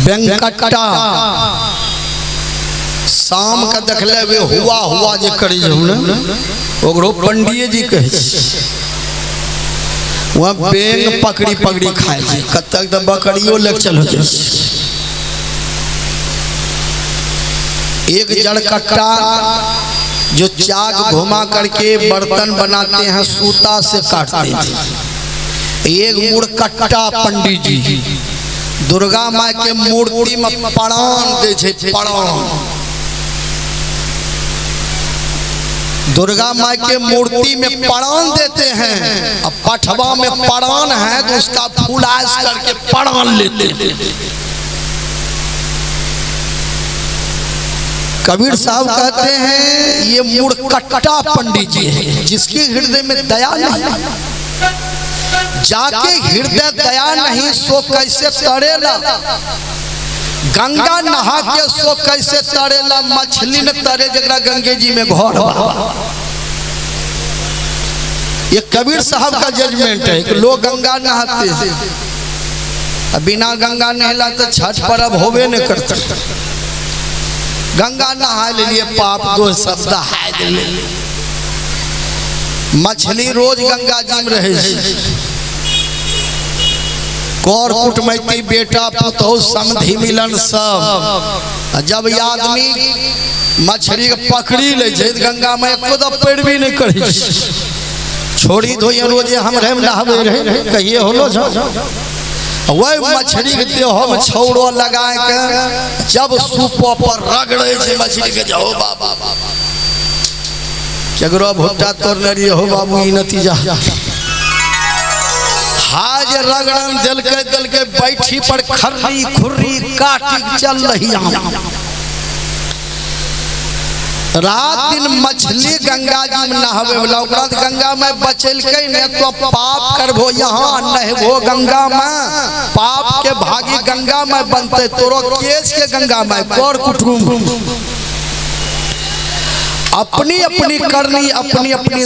बेंकट्टा शाम का देखले वे हुआ हुआ जे करी ओकरो पंडिये जी कहे वहाँ बेंग पकड़ी पकड़ी खाए कब तक तो बकरियों लग चलो एक जड़कट्टा जो चाक घुमा करके बर्तन बनाते हैं सूता से काटते हैं। एक मुड़कट्टा पंडित जी दुर्गा माँ के मूर्ति में प्रणाम दे छे प्रणाम। दुर्गा माँ के मूर्ति में प्रणाम देते हैं। अब पठवा में प्रणाम है तो उसका फुलास करके प्रणाम लेते हैं। कबीर साहब कहते हैं ये मुड़कट्टा पंडित जी है जिसके हृदय में दया नहीं, जाके हृदय दया नहीं सो कैसे तरेला, गंगा नहा के सो कैसे तरेला, मछली न तरे जगरा गंगे जी में घर। ये कबीर साहब का जजमेंट है कि लोग गंगा नहाते हैं, बिना गंगा नहला तो छठ पर्व होवे न करता। गंगा नहा ले लिए पाप दो शब्द है, मछली रोज गंगा जी में रहे, कौर कुटमैती बेटा पुतौ समधि मिलन सब। जब आदमी मछली के पकड़ी ले गंगा में खुद पेड़ भी नहीं करी, छोड़ी धोई रोजे हम नहावे रहे कहिए होलो वही मछली के देह में छौड़ो लगा के जब सूपो पर रगड़े छे मछली के जाओ बाबा चगरो भुट्टा तोड़ने हो बाबू ई नतीजा हाज रगड़न दिल के बैठी पर खर्री खुर्री काटी चल रही रात दिन मछली गंगा जी में नहावे वाला गंगा में बचल के ने तो पाप करबो यहाँ नहबो गंगा में पाप के भागी गंगा में बनते तोरो केस के गंगा में कौर कुटुंब अपनी अपनी करनी अपनी अपनी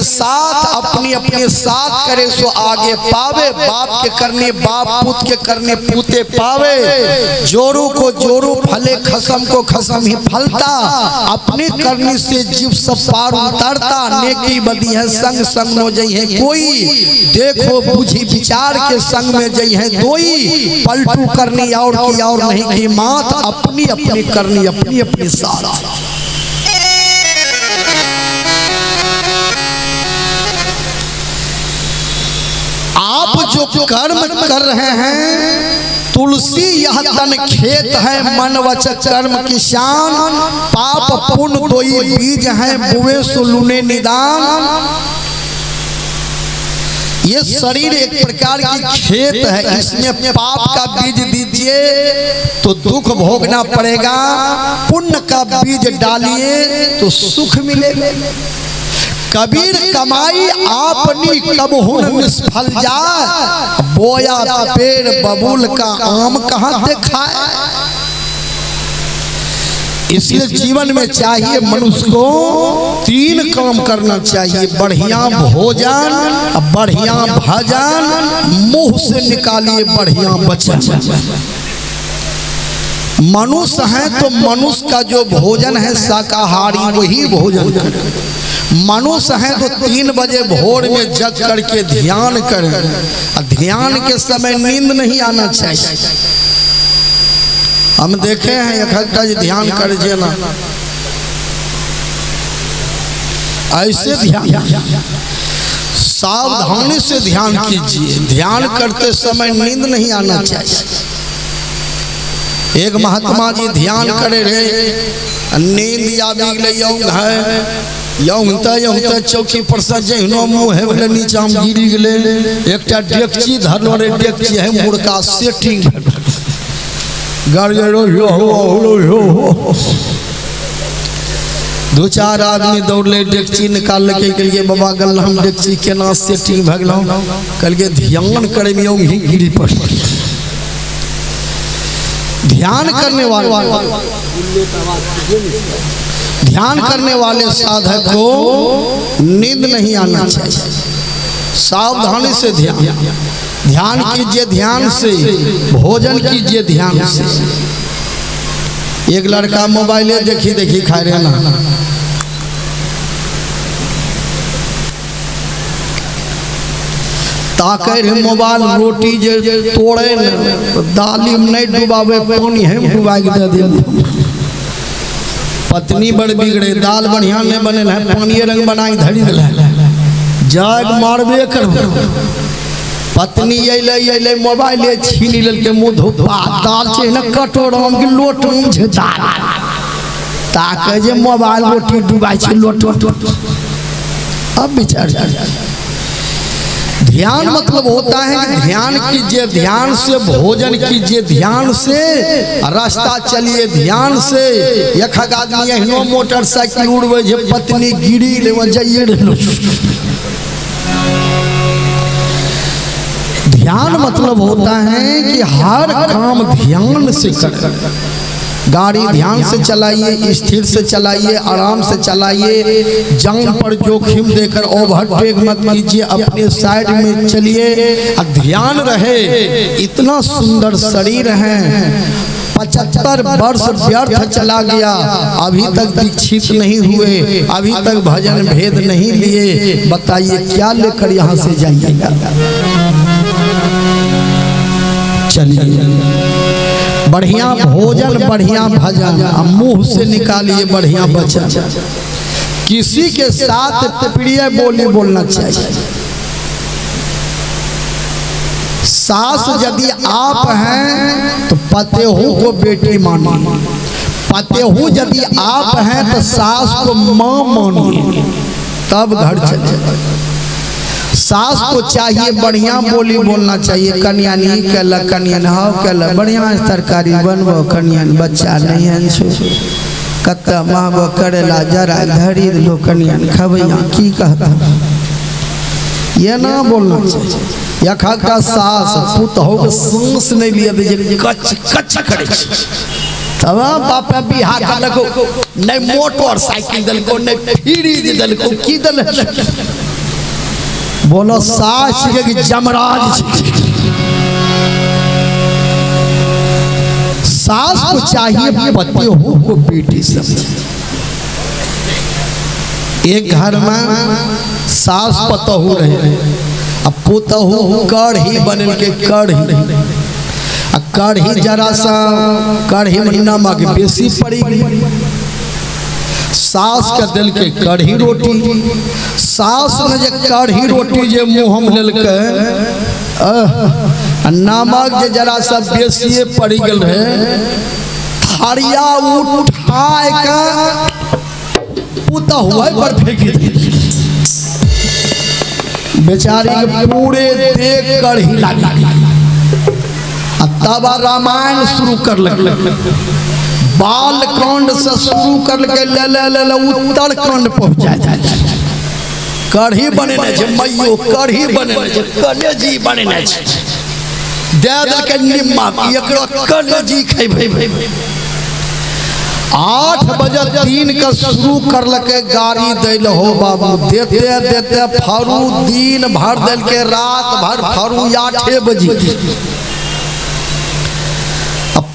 साथ करे सो आगे पावे। बाप के करनी बाप पुत के करनी पूते पावे। जोरू को जोरू फले खसम को खसम ही फलता। अपनी करनी से जीव सब पार उतरता। नेकी बदी है संग संग में जई है कोई, देखो बुझी विचार के संग में जई है दोई। पलटू करनी और की और नहीं की मात, अपनी अपनी करनी अपनी अपनी साथ। आप जो कर्म कर रहे हैं तुलसी यह तन खेत है, मन वच कर्म किसान। पाप पुण्य दोई बीज है, बुए सुलूने निदान। ये शरीर एक प्रकार की खेत है, इसमें पाप का बीज दीजिए तो दुख भोगना पड़ेगा, पुण्य का बीज डालिए तो सुख मिलेगा। कबीर कमाई आपनी कबहुन निष्फल जाए, बोया पेड़ बबूल का आम कहाँ दिखाए। इसलिए जीवन में चाहिए मनुष्य को 3 काम करना चाहिए, बढ़िया भोजन, बढ़िया भजन, मुंह से निकालिए बढ़िया वचन। मनुष्य है तो मनुष्य का जो भोजन है शाकाहारी वही भोजन करे। मनुष्य है तो 3 बजे भोर में जग करके ध्यान करें। ध्यान के समय नींद नहीं आना चाहिए। हम देखे हैं एक घंटा ध्यान कर ना ऐसे ध्यान, सावधानी से ध्यान कीजिए। ध्यान करते समय नींद नहीं आना चाहिए। एक महात्मा जी ध्यान करे रहे, नींद आबि गेलै है चौकी पर से जहनो मुँह है नीचा में गिरी गेले। एकटा डेकची धरलो रे, डेकची है मुर्गा सेटिंग गड़गड़ो 2-4 आदमी दौड़ले डेकची निकाल के बाबा गल हम डेकची केना सेटिंग भगलो। कल के ध्यान करे में ही गिरी पड़। ध्यान करने वाले साधक को नींद नहीं आना चाहिए। सावधानी से ध्यान कीजिए, ध्यान से भोजन कीजिए, ध्यान से एक लड़का मोबाइले देखी देखी खाए रहे ना, ताके रे मोबाइल रोटी जे तोड़े न दाली में नहीं डुबावे, पानी है डुबा के दे दे। पत्नी बड़ बिगड़े, दाल बढ़िया नहीं बने है, पानी रंग बनाई धरी दिल जाग मारबे कर। पत्नी अले मोबाइल छीन लेल के मुँह धोपा, दाल छे न कटोरा में लोट में झेता, ताके जे मोबाइल रोटी डुबाई छे लोट। अब विचार ध्यान मतलब होता है कि ध्यान कीजिए, ध्यान से भोजन कीजिए, ध्यान से रास्ता चलिए, ध्यान से। एक आदमी एहनो मोटरसाइकिल उड़वे जे पत्नी गिरी ले जाइए। ध्यान मतलब होता है कि हर काम ध्यान से करें। गाड़ी ध्यान से चलाइए, स्थिर से चलाइए, आराम से चलाइए, जान पर जोखिम देकर ओवरटेक मत कीजिए, अपने साइड में चलिए, ध्यान रहे। इतना सुंदर शरीर है, 75 वर्ष व्यर्थ चला गया, अभी तक दीक्षित नहीं हुए, अभी तक भजन भेद नहीं लिए, बताइए क्या लेकर यहाँ से जाइएगा। चलिए बढ़िया भोजन, बढ़िया भजन, मुंह से निकालिए बढ़िया वचन। किसी के साथ प्रिय बोली बोलना चाहिए। सास यदि आप हैं तो पतेहू को बेटी मानिए, पतेहू यदि आप हैं तो सास को मां मानिए, तब घर चले। सास को चाहिए बढ़िया बोली बोलना चाहिए। कन्या नहीं कहला, कन्या हाउ कहला, बढ़िया तरकारी बनबो, कन्या बच्चा नहीं है कत महबो करेला जरा धरी लो, कन्या खबैया की कहता, ये ना बोलना चाहिए। यखा का सास पुत हो सांस नहीं लिया दे, कच कच करे तब बाप बिहार दलको, नहीं मोटरसाइकिल दलको, नहीं फ्रिज दलको, की दल बोलो सास के जमराज। सास को चाहिए पतिहू को बेटी समझे। एक घर में सास पतहू रहे, अब पुतहू कढ़ी बनल के कढ़ी जरा सा कढ़ी में नमक बेसी पड़ी, सास के दिल के कढ़ी रोटी। सास ने जे कढ़ी रोटी जे मुँह में लेलके, नमक जे जरा सा बेसिए पड़ी गल रहे, थारिया उठाए के पुतहुआ पर फेंकी दी। बेचारी के पूरे देख कढ़ी लगी। तब रामायण शुरू कर लग, बाल कांड से शुरू कर के ले उत्तर कांड पहुंच जाए। कढ़ी बने मैयो, कढ़ी बने कलेजी बने दे दल के निमक, एकरो कलेजी खेबै। 8 बजे दिन का शुरू कर लके गाड़ी दिल हो बाबू, देते देते फारू दिन भर दिल के, रात भर फारू 8 बजे।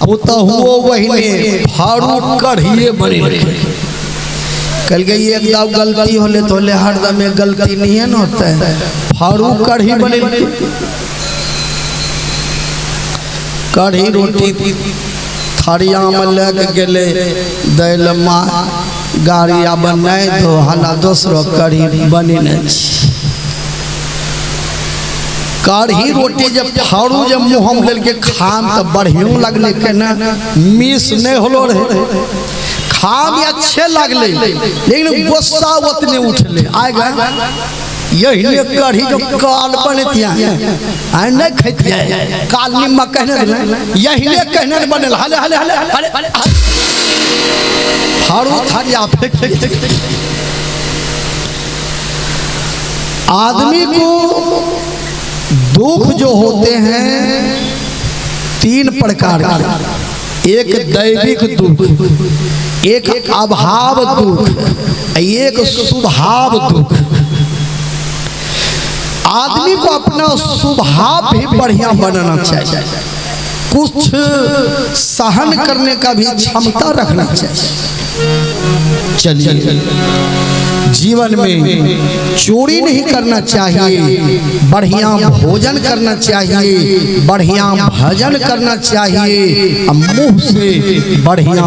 पुतहुओ वही फारू कढ़िए बने। कल गई एकदम गलती होले तो ले, हरदम एक गलती नहीं है ना होता है। फारू कढ़ी बने, कढ़ी रोटी थारिया में लग गए, दिल माँ गाड़ी बने तो हला दूसरो कढ़ी बने नहीं। कढ़ी रोटी जब फारू जब मुँह में लेके खाम तो बढ़िया लगले के ना, मिस नहीं होलो रहे, खाम अच्छे लगले, लेकिन गुस्सा उतने उठले आएगा। यही कढ़ी जो काल बनतिया है नहीं खैतिया, काल निमक कहने यही कहने बनल, हले हले हले फारू थारिया फेंक। आदमी को दुख जो होते हैं 3 प्रकार के, एक दैविक दुख, एक अभाव दुख, एक स्वभाव दुख। आदमी को अपना स्वभाव भी बढ़िया बनाना चाहिए। कुछ सहन करने का भी क्षमता रखना चाहिए। चलिए, जीवन में चोरी नहीं करना चाहिए, बढ़िया भोजन करना चाहिए, बढ़िया भजन करना चाहिए, मुंह से बढ़िया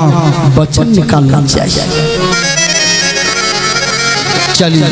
वचन निकालना चाहिए। चलिए